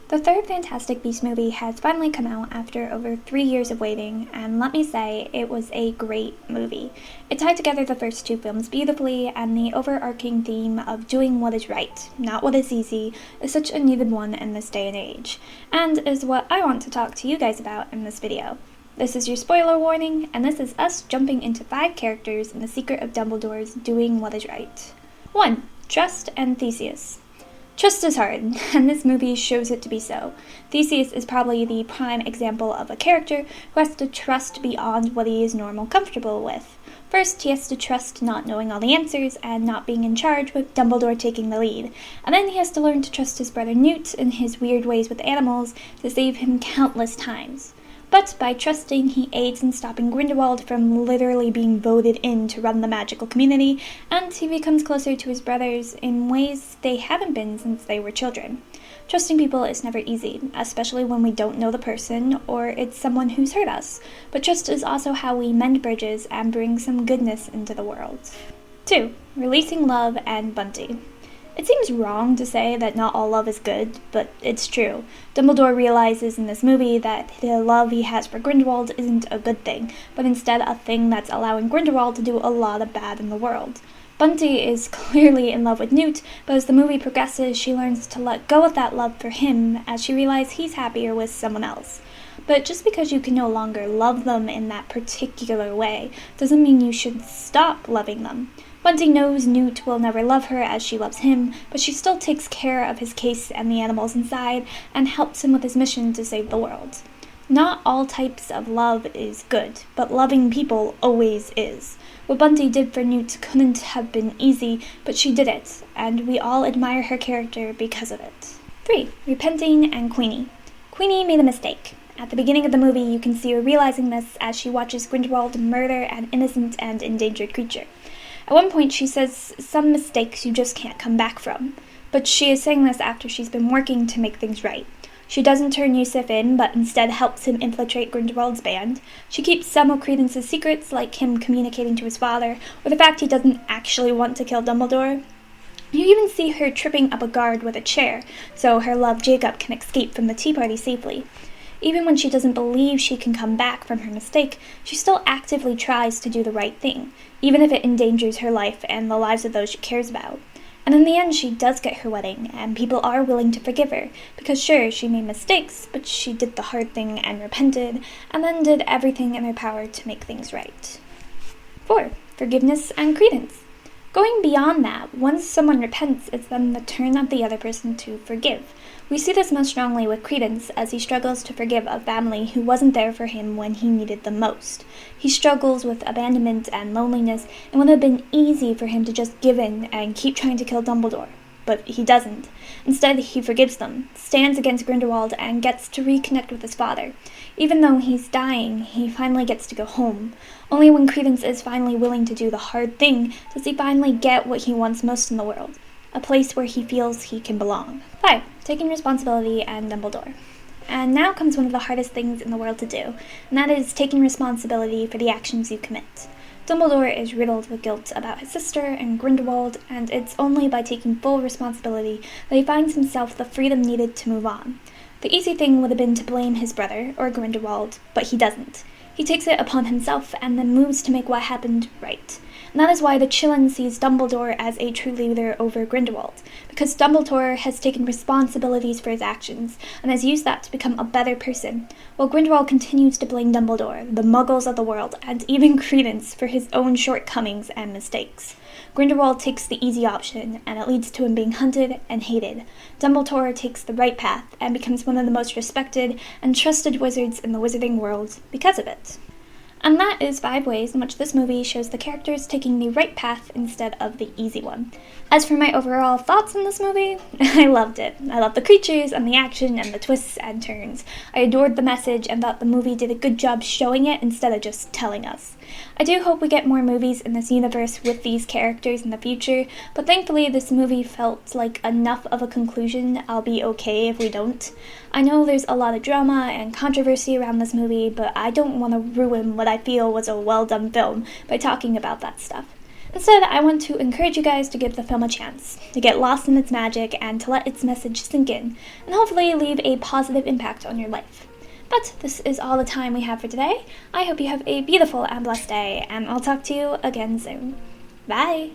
The third Fantastic Beasts movie has finally come out after over 3 years of waiting, and let me say, it was a great movie. It tied together the first two films beautifully, and the overarching theme of doing what is right, not what is easy, is such a needed one in this day and age, and is what I want to talk to you guys about in this video. This is your spoiler warning, and this is us jumping into 5 characters in The Secret of Dumbledore's Doing What Is Right. 1. Trust and Theseus. Trust is hard, and this movie shows it to be so. Theseus is probably the prime example of a character who has to trust beyond what he is normally comfortable with. First, he has to trust not knowing all the answers and not being in charge, with Dumbledore taking the lead. And then he has to learn to trust his brother Newt and his weird ways with animals to save him countless times. But by trusting, he aids in stopping Grindelwald from literally being voted in to run the magical community, and he becomes closer to his brothers in ways they haven't been since they were children. Trusting people is never easy, especially when we don't know the person or it's someone who's hurt us, but trust is also how we mend bridges and bring some goodness into the world. 2. Releasing love and Bunty. It seems wrong to say that not all love is good, but it's true. Dumbledore realizes in this movie that the love he has for Grindelwald isn't a good thing, but instead a thing that's allowing Grindelwald to do a lot of bad in the world. Bunty is clearly in love with Newt, but as the movie progresses, she learns to let go of that love for him as she realizes he's happier with someone else. But just because you can no longer love them in that particular way doesn't mean you should stop loving them. Bunty knows Newt will never love her as she loves him, but she still takes care of his case and the animals inside and helps him with his mission to save the world. Not all types of love is good, but loving people always is. What Bunty did for Newt couldn't have been easy, but she did it, and we all admire her character because of it. 3. Repenting and Queenie. Queenie made a mistake. At the beginning of the movie, you can see her realizing this as she watches Grindelwald murder an innocent and endangered creature. At one point, she says some mistakes you just can't come back from, but she is saying this after she's been working to make things right. She doesn't turn Yusuf in, but instead helps him infiltrate Grindelwald's band. She keeps some of Credence's secrets, like him communicating to his father, or the fact he doesn't actually want to kill Dumbledore. You even see her tripping up a guard with a chair, so her love Jacob can escape from the tea party safely. Even when she doesn't believe she can come back from her mistake, she still actively tries to do the right thing, even if it endangers her life and the lives of those she cares about. And in the end, she does get her wedding, and people are willing to forgive her, because sure, she made mistakes, but she did the hard thing and repented, and then did everything in her power to make things right. 4. Forgiveness and Credence. Going beyond that, once someone repents, it's then the turn of the other person to forgive. We see this most strongly with Credence as he struggles to forgive a family who wasn't there for him when he needed them most. He struggles with abandonment and loneliness, and it would have been easy for him to just give in and keep trying to kill Dumbledore. But he doesn't. Instead, he forgives them, stands against Grindelwald, and gets to reconnect with his father. Even though he's dying, he finally gets to go home. Only when Credence is finally willing to do the hard thing does he finally get what he wants most in the world, a place where he feels he can belong. 5. Taking responsibility and Dumbledore. And now comes one of the hardest things in the world to do, and that is taking responsibility for the actions you commit. Dumbledore is riddled with guilt about his sister and Grindelwald, and it's only by taking full responsibility that he finds himself the freedom needed to move on. The easy thing would have been to blame his brother, or Grindelwald, but he doesn't. He takes it upon himself and then moves to make what happened right. And that is why the Chillin sees Dumbledore as a true leader over Grindelwald, because Dumbledore has taken responsibilities for his actions and has used that to become a better person, while Grindelwald continues to blame Dumbledore, the muggles of the world, and even Credence for his own shortcomings and mistakes. Grindelwald takes the easy option, and it leads to him being hunted and hated. Dumbledore takes the right path and becomes one of the most respected and trusted wizards in the wizarding world because of it. And that is 5 ways in which this movie shows the characters taking the right path instead of the easy one. As for my overall thoughts on this movie, I loved it. I loved the creatures and the action and the twists and turns. I adored the message and thought the movie did a good job showing it instead of just telling us. I do hope we get more movies in this universe with these characters in the future, but thankfully this movie felt like enough of a conclusion. I'll be okay if we don't. I know there's a lot of drama and controversy around this movie, but I don't want to ruin what I feel was a well-done film by talking about that stuff. Instead, I want to encourage you guys to give the film a chance, to get lost in its magic and to let its message sink in, and hopefully leave a positive impact on your life. But this is all the time we have for today. I hope you have a beautiful and blessed day, and I'll talk to you again soon. Bye!